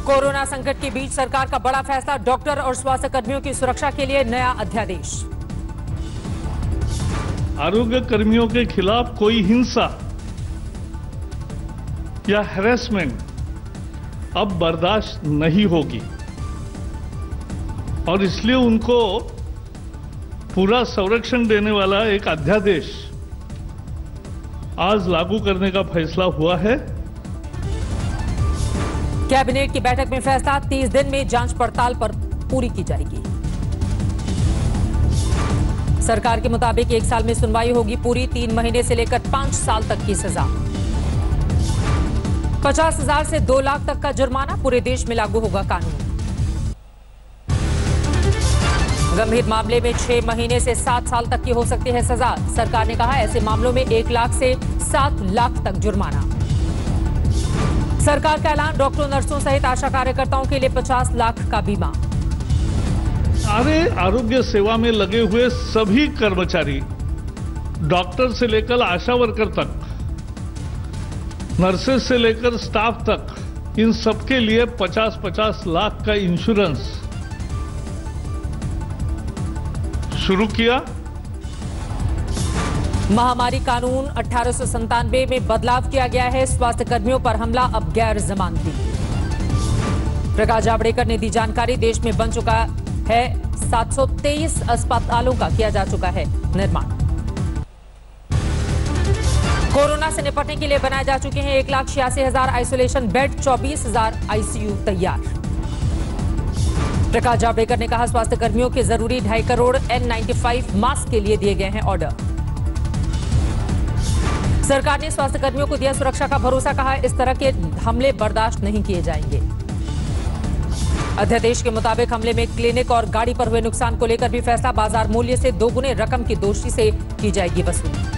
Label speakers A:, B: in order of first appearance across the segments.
A: Corona संकट के बीच सरकार का बड़ा फैसला, डॉक्टर और स्वास्थ्य कर्मियों की सुरक्षा के लिए नया अध्यादेश।
B: आरोग्य कर्मियों के खिलाफ कोई हिंसा या हैरेसमेंट अब बर्दाश्त नहीं होगी और इसलिए उनको पूरा संरक्षण देने वाला एक अध्यादेश आज लागू करने का फैसला हुआ है।
A: कैबिनेट की बैठक में फैसला, 30 दिन में जांच पड़ताल पर पूरी की जाएगी। सरकार के मुताबिक 1 साल में सुनवाई होगी पूरी, 3 महीने से लेकर 5 साल तक की सजा। 50,000 से 2 लाख तक का जुर्माना, पूरे देश में लागू होगा कानून। गंभीर मामले में 6 महीने से 7 साल तक की हो सकती है सजा। सरकार ने कहा ऐसे मामलों में 1 लाख से 7 लाख तक जुर्माना। सरकार का ऐलान, डॉक्टरों, नर्सों सहित आशा कार्यकर्ताओं के लिए 50 लाख का बीमा।
B: सारे आरोग्य सेवा में लगे हुए सभी कर्मचारी, डॉक्टर से लेकर आशा वर्कर तक, नर्सेज से लेकर स्टाफ तक, इन सबके लिए 50-50 लाख का इंश्योरेंस शुरू किया।
A: महामारी कानून 1897 में बदलाव किया गया है। स्वास्थ्य कर्मियों पर हमला अब गैर जमानती। प्रकाश जावड़ेकर ने दी जानकारी, देश में बन चुका है 723 अस्पतालों का किया जा चुका है निर्माण। कोरोना से निपटने के लिए बनाए जा चुके हैं 1,86,000 आइसोलेशन बेड, 24,000 आईसीयू तैयार। प्रकाश जावड़ेकर ने कहा स्वास्थ्य कर्मियों के जरूरी 2.5 करोड़ N95 मास्क के लिए दिए गए हैं ऑर्डर। सरकार ने स्वास्थ्य कर्मियों को दिया सुरक्षा का भरोसा, कहा इस तरह के हमले बर्दाश्त नहीं किए जाएंगे। अध्यादेश के मुताबिक हमले में क्लिनिक और गाड़ी पर हुए नुकसान को लेकर भी फैसला, बाजार मूल्य से 2 गुने रकम की दोषी से की जाएगी वसूली।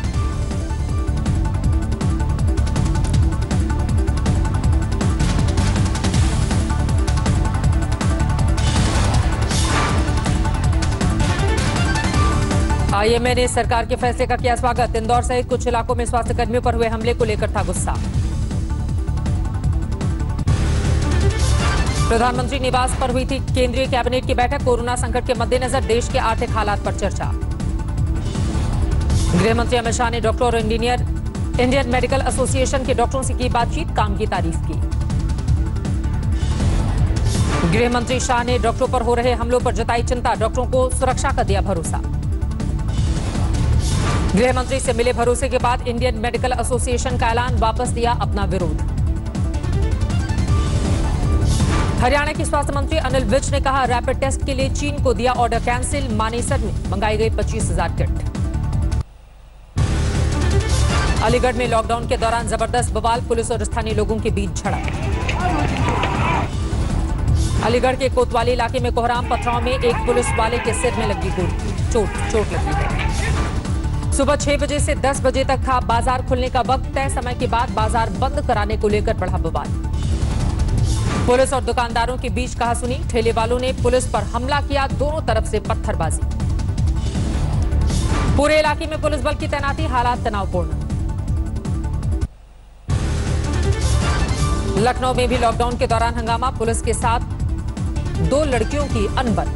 A: आईएमए ने सरकार के फैसले का किया स्वागत। इंदौर सहित कुछ इलाकों में स्वास्थ्य कर्मियों पर हुए हमले को लेकर था गुस्सा। प्रधानमंत्री निवास पर हुई थी केंद्रीय कैबिनेट की बैठक, कोरोना संकट के मद्देनजर देश के आर्थिक हालात पर चर्चा। गृह मंत्री अमित शाह ने डॉक्टर और इंडियन मेडिकल एसोसिएशन के डॉक्टरों से की बातचीत, काम की तारीफ की। गृह मंत्री शाह ने डॉक्टरों पर हो रहे हमलों पर जताई चिंता, डॉक्टरों को सुरक्षा का दिया भरोसा। गृह मंत्री से मिले भरोसे के बाद इंडियन मेडिकल एसोसिएशन का ऐलान, वापस लिया अपना विरोध। हरियाणा के स्वास्थ्य मंत्री अनिल विज ने कहा रैपिड टेस्ट के लिए चीन को दिया ऑर्डर कैंसिल, मानेसर में मंगाई गई 25,000 किट। अलीगढ़ में लॉकडाउन के दौरान जबरदस्त बवाल, पुलिस और स्थानीय लोगों के बीच झड़प। अलीगढ़ के कोतवाली इलाके में कोहराम पथराव में एक पुलिस वाले के सिर में लगी गोली, चोट लगी है। सुबह 6 बजे से 10 बजे तक था बाजार खुलने का वक्त, तय समय के बाद बाजार बंद कराने को लेकर बढ़ा बवाल। पुलिस और दुकानदारों के बीच कहासुनी, ठेले वालों ने पुलिस पर हमला किया, दोनों तरफ से पत्थरबाजी। पूरे इलाके में पुलिस बल की तैनाती, हालात तनावपूर्ण। लखनऊ में भी लॉकडाउन के दौरान हंगामा, पुलिस के साथ 2 लड़कियों की अनबन।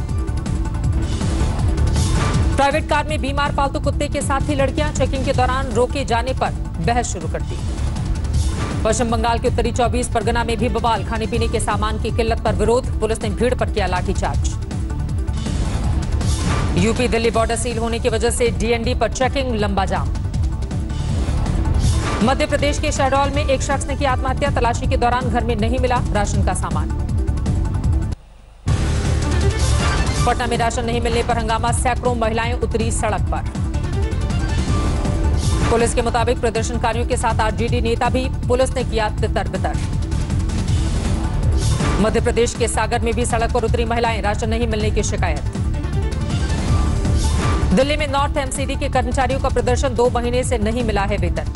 A: प्राइवेट कार में बीमार पालतू कुत्ते के साथ ही लड़कियां, चेकिंग के दौरान रोके जाने पर बहस शुरू कर दी। पश्चिम बंगाल के उत्तरी 24 परगना में भी बवाल, खाने पीने के सामान की किल्लत पर विरोध, पुलिस ने भीड़ पर किया लाठीचार्ज। यूपी दिल्ली बॉर्डर सील होने की वजह से डीएनडी पर चेकिंग, लंबा जाम। मध्य प्रदेश के शहडोल में एक शख्स ने की आत्महत्या, तलाशी के दौरान घर में नहीं मिला राशन का सामान। पटना में राशन नहीं मिलने पर हंगामा, सैकड़ों महिलाएं उतरी सड़क पर। पुलिस के मुताबिक प्रदर्शनकारियों के साथ आरजेडी नेता भी, पुलिस ने किया तितर-बितर। मध्य प्रदेश के सागर में भी सड़क पर उतरी महिलाएं, राशन नहीं मिलने की शिकायत। दिल्ली में नॉर्थ एमसीडी के कर्मचारियों का प्रदर्शन, 2 महीने से नहीं मिला है वेतन।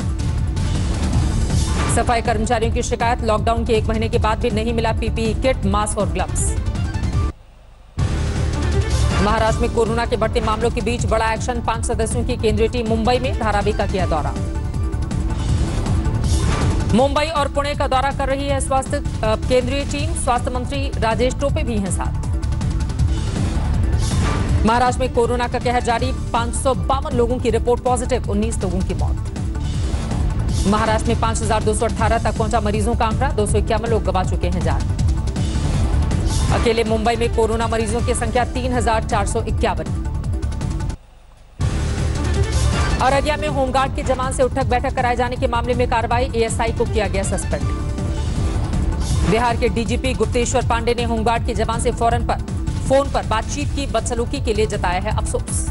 A: सफाई कर्मचारियों की शिकायत, लॉकडाउन के 1 महीने के बाद भी नहीं मिला पीपीई किट, मास्क और ग्लव्स। महाराष्ट्र में कोरोना के बढ़ते मामलों के बीच बड़ा एक्शन, 5 सदस्यों की केंद्रीय टीम मुंबई में, धारावी का किया दौरा। मुंबई और पुणे का दौरा कर रही है स्वास्थ्य केंद्रीय टीम। स्वास्थ्य मंत्री राजेश टोपे भी हैं साथ। महाराष्ट्र में कोरोना का कहर जारी, 552 लोगों की रिपोर्ट पॉजिटिव, 19 लोगों की मौत। महाराष्ट्र में 5218 तक पहुंचा मरीजों का आंकड़ा, 251 लोग गंवा चुके हैं जान। अकेले मुंबई में कोरोना मरीजों की संख्या 3451। अररिया में होमगार्ड के जवान से उठक बैठक कराए जाने के मामले में कार्रवाई, एएसआई को किया गया सस्पेंड। बिहार के डीजीपी गुप्तेश्वर पांडे ने होमगार्ड के जवान से फोन पर बातचीत की, बदसलूकी के लिए जताया है अफसोस।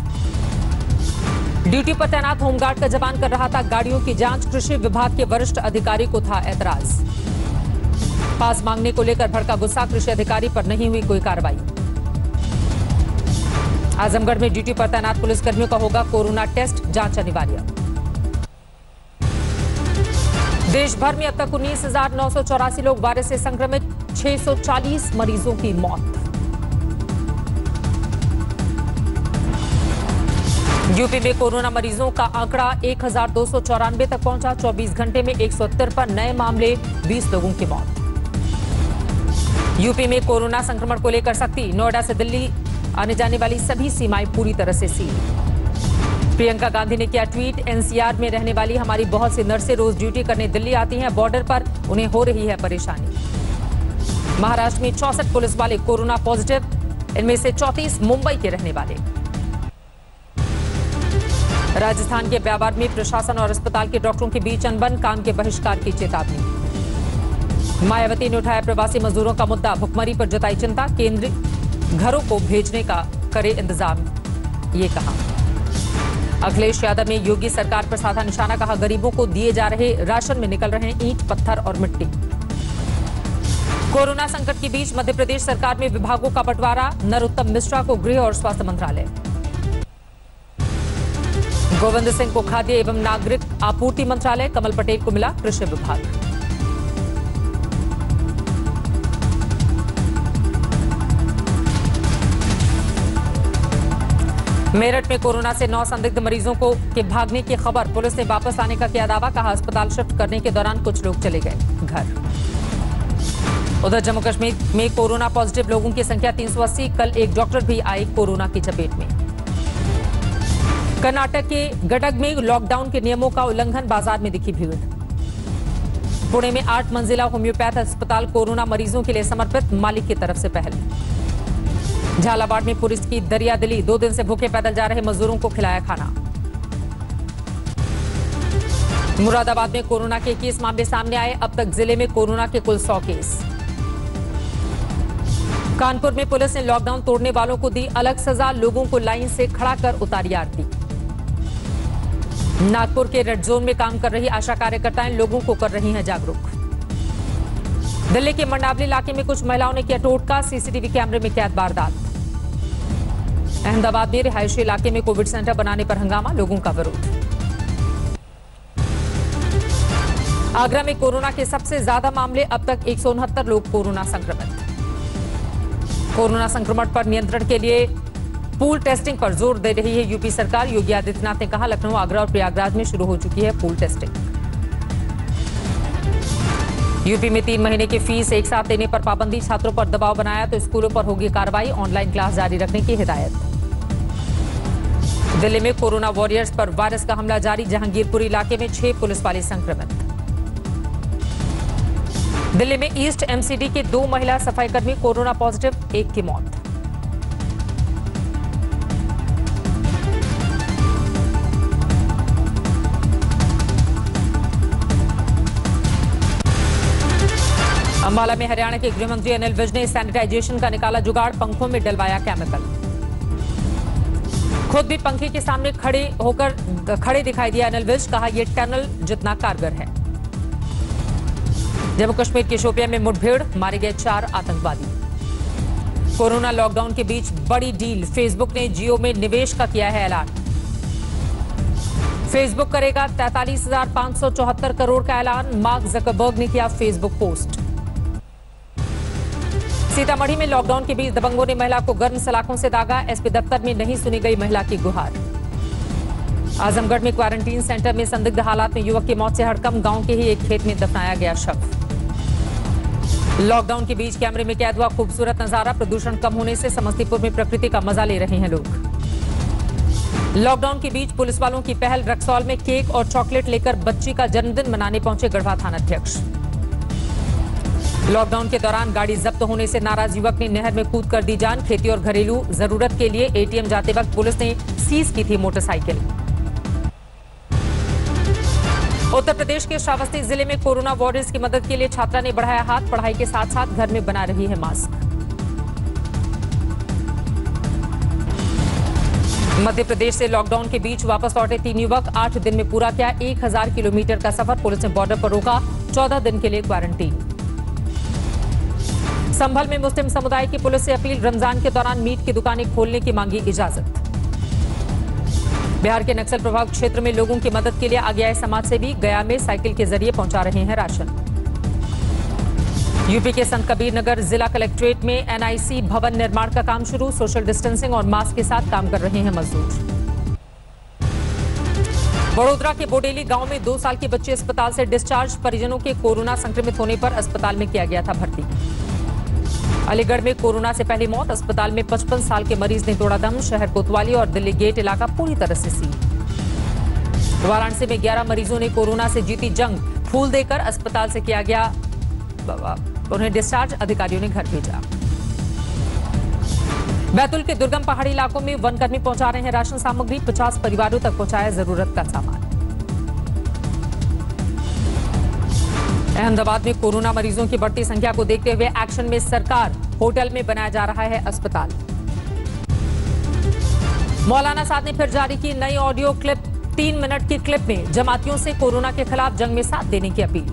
A: ड्यूटी पर तैनात होमगार्ड का जवान कर रहा था गाड़ियों की जांच, कृषि विभाग के वरिष्ठ अधिकारी को था ऐतराज। पास मांगने को लेकर भड़का गुस्सा, कृषि अधिकारी पर नहीं हुई कोई कार्रवाई। आजमगढ़ में ड्यूटी पर तैनात पुलिसकर्मियों का होगा कोरोना टेस्ट, जांच अनिवार्य। देश भर में अब तक 19,984 लोग वायरस से संक्रमित, 640 मरीजों की मौत। यूपी में कोरोना मरीजों का आंकड़ा 1294 तक पहुंचा, 24 घंटे में 153 नए मामले, 20 लोगों की मौत। यूपी में कोरोना संक्रमण को लेकर सख्ती, नोएडा से दिल्ली आने जाने वाली सभी सीमाएं पूरी तरह से सील। प्रियंका गांधी ने किया ट्वीट, एनसीआर में रहने वाली हमारी बहुत सी नर्सें रोज ड्यूटी करने दिल्ली आती हैं, बॉर्डर पर उन्हें हो रही है परेशानी। महाराष्ट्र में 64 पुलिस वाले कोरोना पॉजिटिव, इनमें से 34 मुंबई के रहने वाले। राजस्थान के ब्यावर में प्रशासन और अस्पताल के डॉक्टरों के बीच अनबन, काम के बहिष्कार की चेतावनी। मायावती ने उठाया प्रवासी मजदूरों का मुद्दा, भुखमरी पर जताई चिंता, केंद्र घरों को भेजने का करे इंतजाम, ये कहा। अखिलेश यादव ने योगी सरकार पर साधा निशाना, कहा गरीबों को दिए जा रहे राशन में निकल रहे हैं ईंट, पत्थर और मिट्टी। कोरोना संकट के बीच मध्य प्रदेश सरकार में विभागों का बंटवारा, नरोत्तम मिश्रा को गृह और स्वास्थ्य मंत्रालय। गोविंद सिंह को खाद्य एवं नागरिक आपूर्ति मंत्रालय, कमल पटेल को मिला कृषि विभाग। मेरठ में कोरोना से 9 संदिग्ध मरीजों के भागने की खबर, पुलिस ने वापस आने का किया दावा, कहा अस्पताल शिफ्ट करने के दौरान कुछ लोग चले गए घर। उधर जम्मू कश्मीर में कोरोना पॉजिटिव लोगों की संख्या 380, कल एक डॉक्टर भी आए कोरोना की चपेट में। कर्नाटक के गडग में लॉकडाउन के नियमों का उल्लंघन, बाजार में दिखी भीड़। पुणे में 8 मंजिला होम्योपैथ अस्पताल कोरोना मरीजों के लिए समर्पित, मालिक की तरफ से पहल। झालावाड़ में पुलिस की दरियादिली, 2 दिन से भूखे पैदल जा रहे मजदूरों को खिलाया खाना। मुरादाबाद में कोरोना के 21 मामले सामने आए, अब तक जिले में कोरोना के कुल 100 केस। कानपुर में पुलिस ने लॉकडाउन तोड़ने वालों को दी अलग सजा, लोगों को लाइन से खड़ा कर उतारी आरती। नागपुर के रेड जोन में काम कर रही आशा कार्यकर्ताएं लोगों को कर रही हैं जागरूक। दिल्ली के मंडावली इलाके में कुछ महिलाओं ने किया टोटका, सीसीटीवी कैमरे में कैद वारदात। अहमदाबाद में रिहायशी इलाके में कोविड सेंटर बनाने पर हंगामा, लोगों का विरोध। आगरा में कोरोना के सबसे ज्यादा मामले, अब तक 169 लोग कोरोना संक्रमित। कोरोना संक्रमण पर नियंत्रण के लिए पूल टेस्टिंग पर जोर दे रही है यूपी सरकार। योगी आदित्यनाथ ने कहा लखनऊ, आगरा और प्रयागराज में शुरू हो चुकी है पूल टेस्टिंग। यूपी में 3 महीने की फीस एक साथ देने पर पाबंदी, छात्रों पर दबाव बनाया तो स्कूलों पर होगी कार्रवाई, ऑनलाइन क्लास जारी रखने की हिदायत। दिल्ली में कोरोना वॉरियर्स पर वायरस का हमला जारी, जहांगीरपुरी इलाके में 6 पुलिस वाले संक्रमित। दिल्ली में ईस्ट एमसीडी के 2 महिला सफाईकर्मी कोरोना पॉजिटिव, 1 की मौत। अंबाला में हरियाणा के गृह मंत्री अनिल विज ने सैनिटाइजेशन का निकाला जुगाड़, पंखों में डलवाया केमिकल। खुद भी पंखे के सामने खड़े दिखाई दिया अनिल विज, कहा यह टनल जितना कारगर है। जम्मू कश्मीर के शोपियां में मुठभेड़, मारे गए 4 आतंकवादी। कोरोना लॉकडाउन के बीच बड़ी डील, फेसबुक ने जियो में निवेश का किया है ऐलान। फेसबुक करेगा 43,574 करोड़ का ऐलान, मार्क जकरबर्ग ने किया फेसबुक पोस्ट। सीतामढ़ी में लॉकडाउन के बीच दबंगों ने महिला को गर्म सलाखों से दागा, एसपी दफ्तर में नहीं सुनी गई महिला की गुहार। आजमगढ़ में क्वारंटीन सेंटर में संदिग्ध हालात में युवक की मौत से हड़कंप, गांव के ही एक खेत में दफनाया गया शव। लॉकडाउन के बीच कैमरे में कैद हुआ खूबसूरत नजारा, प्रदूषण कम होने से समस्तीपुर में प्रकृति का मजा ले रहे हैं लोग। लॉकडाउन के बीच पुलिस वालों की पहल, रक्सौल में केक और चॉकलेट लेकर बच्ची का जन्मदिन मनाने पहुंचे गढ़वा थानाध्यक्ष। लॉकडाउन के दौरान गाड़ी जब्त होने से नाराज युवक ने नहर में कूद कर दी जान, खेती और घरेलू जरूरत के लिए एटीएम जाते वक्त पुलिस ने सीज की थी मोटरसाइकिल। उत्तर प्रदेश के श्रावस्ती जिले में कोरोना वॉरियर्स की मदद के लिए छात्रा ने बढ़ाया हाथ, पढ़ाई के साथ साथ घर में बना रही है मास्क। मध्य प्रदेश से लॉकडाउन के बीच वापस लौटे 3 युवक, 8 दिन में पूरा किया 1000 किलोमीटर का सफर, पुलिस ने बॉर्डर पर रोका, 14 दिन के लिए क्वारंटीन। संभल में मुस्लिम समुदाय की पुलिस से अपील, रमजान के दौरान मीट की दुकानें खोलने की मांगी इजाजत। बिहार के नक्सल प्रभावित क्षेत्र में लोगों की मदद के लिए आगे आए समाजसेवी, गया में साइकिल के जरिए पहुंचा रहे हैं राशन। यूपी के संत कबीर नगर जिला कलेक्ट्रेट में एनआईसी भवन निर्माण का काम शुरू, सोशल डिस्टेंसिंग और मास्क के साथ काम कर रहे हैं मजदूर। वडोदरा के बोडेली गांव में 2 साल के बच्चे अस्पताल से डिस्चार्ज, परिजनों के कोरोना संक्रमित होने पर अस्पताल में किया गया था भर्ती। अलीगढ़ में कोरोना से पहली मौत, अस्पताल में 55 साल के मरीज ने तोड़ा दम, शहर कोतवाली और दिल्ली गेट इलाका पूरी तरह से सील। वाराणसी में 11 मरीजों ने कोरोना से जीती जंग, फूल देकर अस्पताल से किया गया उन्हें डिस्चार्ज, अधिकारियों ने घर भेजा। बैतूल के दुर्गम पहाड़ी इलाकों में वनकर्मी पहुंचा रहे हैं राशन सामग्री, 50 परिवारों तक पहुंचाया जरूरत का सामान। अहमदाबाद में कोरोना मरीजों की बढ़ती संख्या को देखते हुए एक्शन में सरकार, होटल में बनाया जा रहा है अस्पताल। मौलाना साद ने फिर जारी की नई ऑडियो क्लिप, 3 मिनट की क्लिप में जमातियों से कोरोना के खिलाफ जंग में साथ देने की अपील।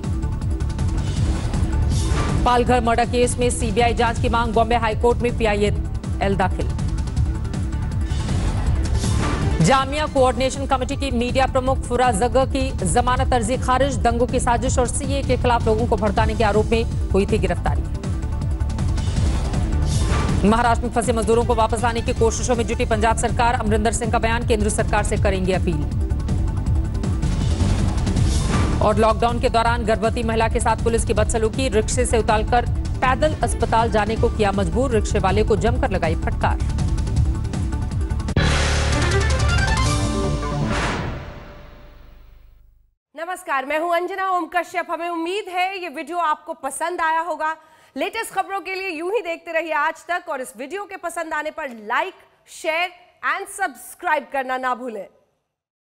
A: पालघर मर्डर केस में सीबीआई जांच की मांग, बॉम्बे हाईकोर्ट में पीआईएल दाखिल। जामिया कोऑर्डिनेशन कमेटी की मीडिया प्रमुख फुरा जगर की जमानत अर्जी खारिज, दंगों की साजिश और सीए के खिलाफ लोगों को भड़काने के आरोप में हुई थी गिरफ्तारी। महाराष्ट्र में फंसे मजदूरों को वापस लाने की कोशिशों में जुटी पंजाब सरकार, अमरिंदर सिंह का बयान, केंद्र सरकार से करेंगे अपील। और लॉकडाउन के दौरान गर्भवती महिला के साथ पुलिस की बदसलूकी, रिक्शे से उतारकर पैदल अस्पताल जाने को किया मजबूर, रिक्शे वाले को जमकर लगाई फटकार।
C: नमस्कार, मैं हूं अंजना ओम कश्यप। हमें उम्मीद है ये वीडियो आपको पसंद आया होगा। लेटेस्ट खबरों के लिए यूं ही देखते रहिए आज तक, और इस वीडियो के पसंद आने पर लाइक, शेयर एंड सब्सक्राइब करना ना भूलें।